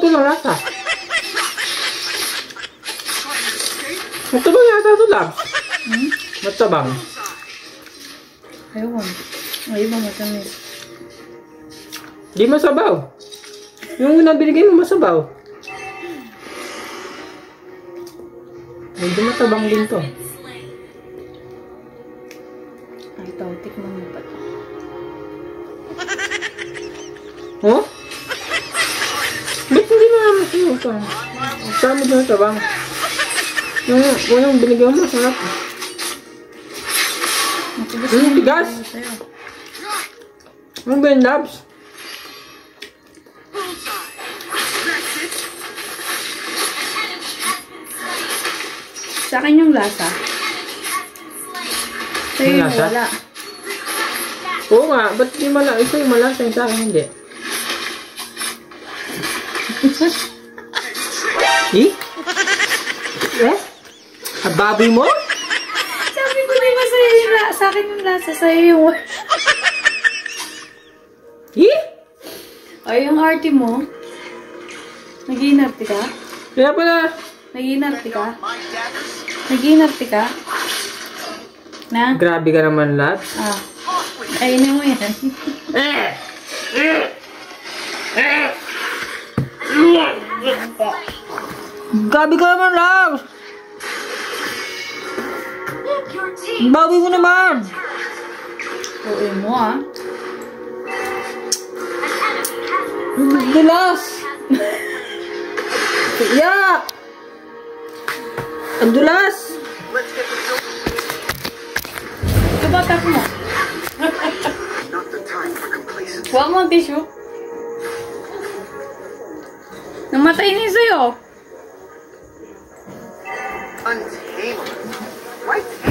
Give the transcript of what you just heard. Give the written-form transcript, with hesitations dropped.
ito lang lasa. Matabang yata ito, Labs. Matabang. Ayun. Ay, ba matamis? Di masabaw. Yung nabinigay mo masabaw. Medyo matabang din to. Ay, ito. Tikman mo pa. Oh? Ba't hindi mo naman sa'yo ito? Sama din matabang. Yung unang binigay mo, sarap. Tigas! Ano ba yung Labs? Sa akin yung lasa. Sa'yo yung lasa? wala. Oo nga, ba't di malasa? Ito yung malasa yung sa akin, hindi. Eh? Eh? Baboy mo? Sabi ko na yung sa'yo yung lasa. Sa akin yung lasa. Sa'yo yung wala. Eh? Ay, yung arty mo. Nag-iinarte ka? Kaya pala. Nag-iinarte ka? Nag-iinarte ka? Na? Grabe ka naman, Labs. Ah. Ayun mo yan. Grabe ka naman, Labs. Bawi mo naman. Oo mo ah. Dulas. Yeah. Ang dulas. Ito ba tap mo? Huwag mo ang tissue. Namatay na sa'yo. Untamable. Right?